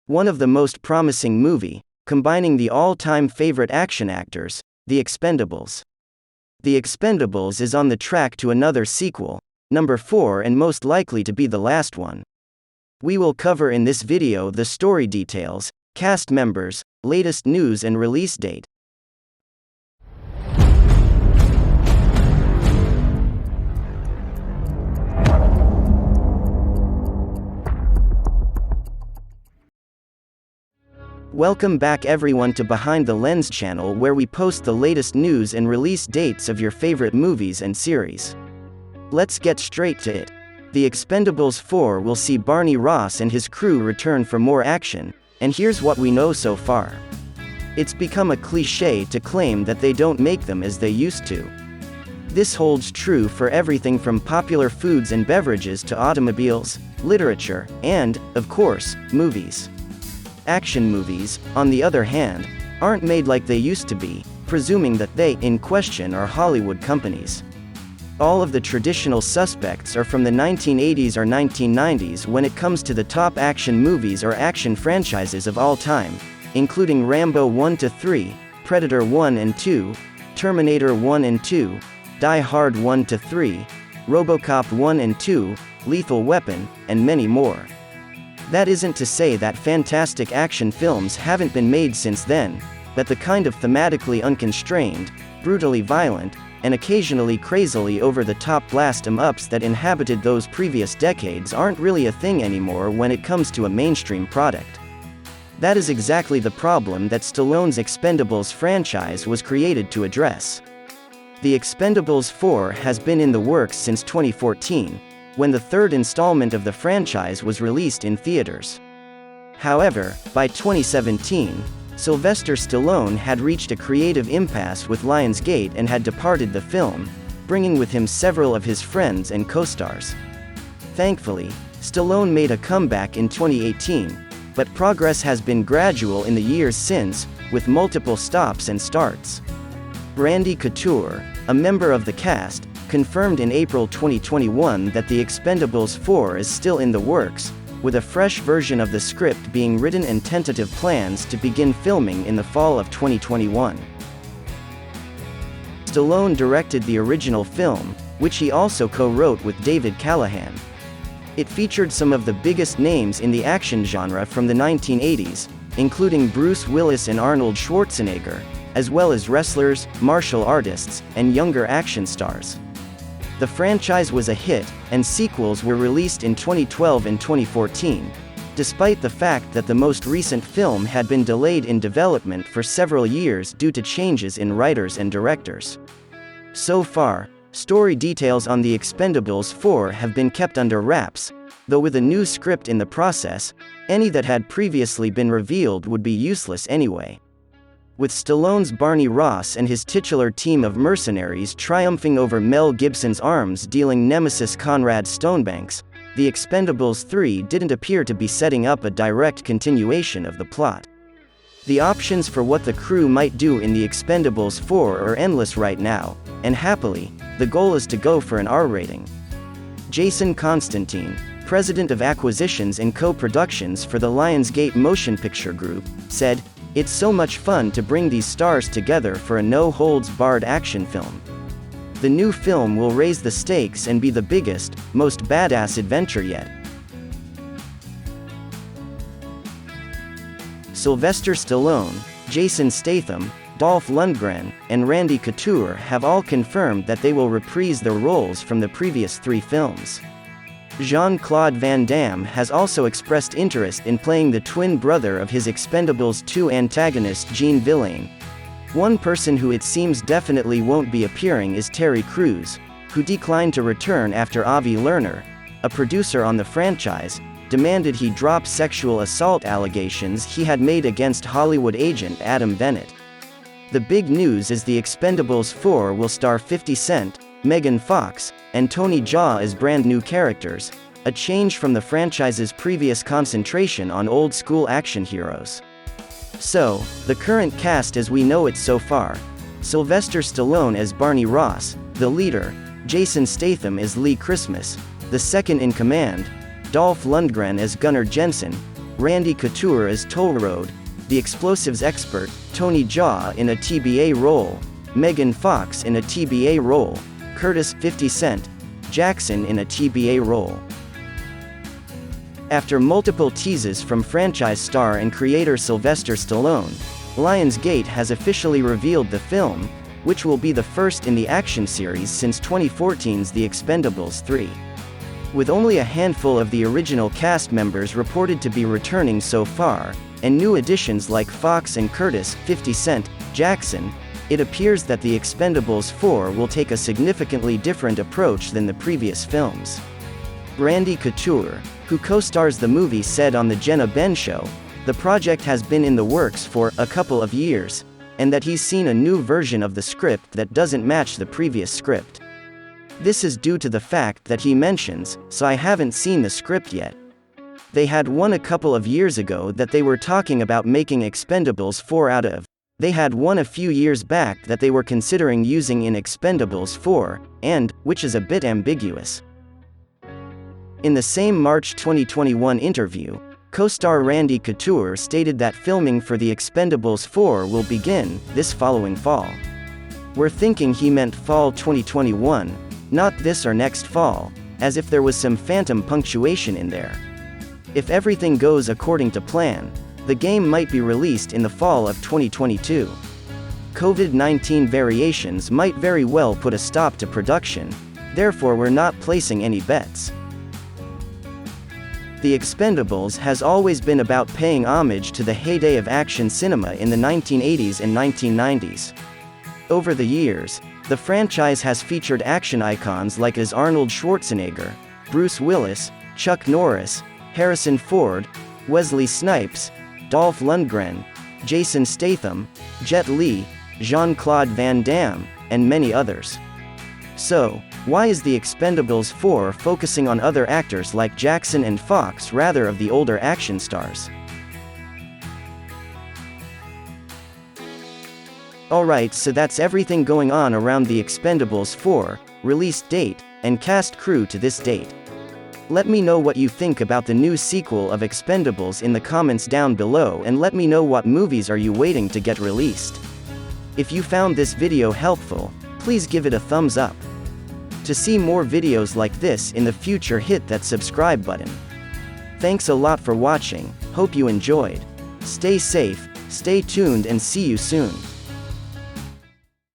One of the most promising movie, combining the all-time favorite action actors, The Expendables. The Expendables is on the track to another sequel, number 4 and most likely to be the last one. We will cover in this video the story details, cast members, latest news and release date. Welcome back everyone to Behind the Lens channel, where we post the latest news and release dates of your favorite movies and series. Let's get straight to it. The Expendables 4 will see Barney Ross and his crew return for more action, and here's what we know so far. It's become a cliché to claim that they don't make them as they used to. This holds true for everything from popular foods and beverages to automobiles, literature, and, of course, movies. Action movies, on the other hand, aren't made like they used to be, presuming that they, in question, are Hollywood companies. All of the traditional suspects are from the 1980s or 1990s when it comes to the top action movies or action franchises of all time, including Rambo 1-3, Predator 1 and 2, Terminator 1 and 2, Die Hard 1-3, RoboCop 1 and 2, Lethal Weapon, and many more. That isn't to say that fantastic action films haven't been made since then, but the kind of thematically unconstrained, brutally violent, and occasionally crazily over-the-top blast-em-ups that inhabited those previous decades aren't really a thing anymore when it comes to a mainstream product. That is exactly the problem that Stallone's Expendables franchise was created to address. The Expendables 4 has been in the works since 2014, when the third installment of the franchise was released in theaters. However, by 2017, Sylvester Stallone had reached a creative impasse with Lionsgate and had departed the film, bringing with him several of his friends and co-stars. Thankfully, Stallone made a comeback in 2018, but progress has been gradual in the years since, with multiple stops and starts. Randy Couture, a member of the cast, confirmed in April 2021 that The Expendables 4 is still in the works, with a fresh version of the script being written and tentative plans to begin filming in the fall of 2021. Stallone directed the original film, which he also co-wrote with David Callahan. It featured some of the biggest names in the action genre from the 1980s, including Bruce Willis and Arnold Schwarzenegger, as well as wrestlers, martial artists, and younger action stars. The franchise was a hit, and sequels were released in 2012 and 2014, despite the fact that the most recent film had been delayed in development for several years due to changes in writers and directors. So far, story details on The Expendables 4 have been kept under wraps, though with a new script in the process, any that had previously been revealed would be useless anyway. With Stallone's Barney Ross and his titular team of mercenaries triumphing over Mel Gibson's arms-dealing nemesis Conrad Stonebanks, The Expendables 3 didn't appear to be setting up a direct continuation of the plot. The options for what the crew might do in The Expendables 4 are endless right now, and happily, the goal is to go for an R rating. Jason Constantine, president of acquisitions and co-productions for the Lionsgate Motion Picture Group, said, "It's so much fun to bring these stars together for a no-holds-barred action film. The new film will raise the stakes and be the biggest, most badass adventure yet." Sylvester Stallone, Jason Statham, Dolph Lundgren, and Randy Couture have all confirmed that they will reprise their roles from the previous 3 films. Jean-Claude Van Damme has also expressed interest in playing the twin brother of his Expendables 2 antagonist Jean Villain. One person who it seems definitely won't be appearing is Terry Crews, who declined to return after Avi Lerner, a producer on the franchise, demanded he drop sexual assault allegations he had made against Hollywood agent Adam Bennett. The big news is The Expendables 4 will star 50 Cent, Megan Fox, and Tony Jaa as brand new characters, a change from the franchise's previous concentration on old-school action heroes. So, the current cast as we know it so far: Sylvester Stallone as Barney Ross, the leader; Jason Statham as Lee Christmas, the second in command; Dolph Lundgren as Gunnar Jensen; Randy Couture as Toll Road, the explosives expert, Tony Jaa in a TBA role, Megan Fox in a TBA role, Curtis 50 Cent Jackson in a TBA role. After multiple teases from franchise star and creator Sylvester Stallone, Lionsgate has officially revealed the film, which will be the first in the action series since 2014's The Expendables 3. With only a handful of the original cast members reported to be returning so far, and new additions like Fox and Curtis 50 Cent Jackson, it appears that The Expendables 4 will take a significantly different approach than the previous films. Randy Couture, who co-stars the movie, said on the Jenna Ben Show, the project has been in the works for a couple of years, and that he's seen a new version of the script that doesn't match the previous script. This is due to the fact that he mentions, so I haven't seen the script yet. They had one a couple of years ago that they were talking about making Expendables 4 out of. They had one a few years back that they were considering using in Expendables 4, and, which is a bit ambiguous. In the same March 2021 interview, co-star Randy Couture stated that filming for The Expendables 4 will begin this following fall. We're thinking he meant fall 2021, not this or next fall, as if there was some phantom punctuation in there. If everything goes according to plan, the game might be released in the fall of 2022. COVID-19 variations might very well put a stop to production, therefore we're not placing any bets. The Expendables has always been about paying homage to the heyday of action cinema in the 1980s and 1990s. Over the years, the franchise has featured action icons like as Arnold Schwarzenegger, Bruce Willis, Chuck Norris, Harrison Ford, Wesley Snipes, Dolph Lundgren, Jason Statham, Jet Li, Jean-Claude Van Damme, and many others. So, why is The Expendables 4 focusing on other actors like Jackson and Fox rather of the older action stars? Alright, so that's everything going on around The Expendables 4, release date, and cast crew to this date. Let me know what you think about the new sequel of Expendables in the comments down below, and let me know what movies are you waiting to get released. If you found this video helpful, please give it a thumbs up. To see more videos like this in the future, hit that subscribe button. Thanks a lot for watching, hope you enjoyed. Stay safe, stay tuned, and see you soon.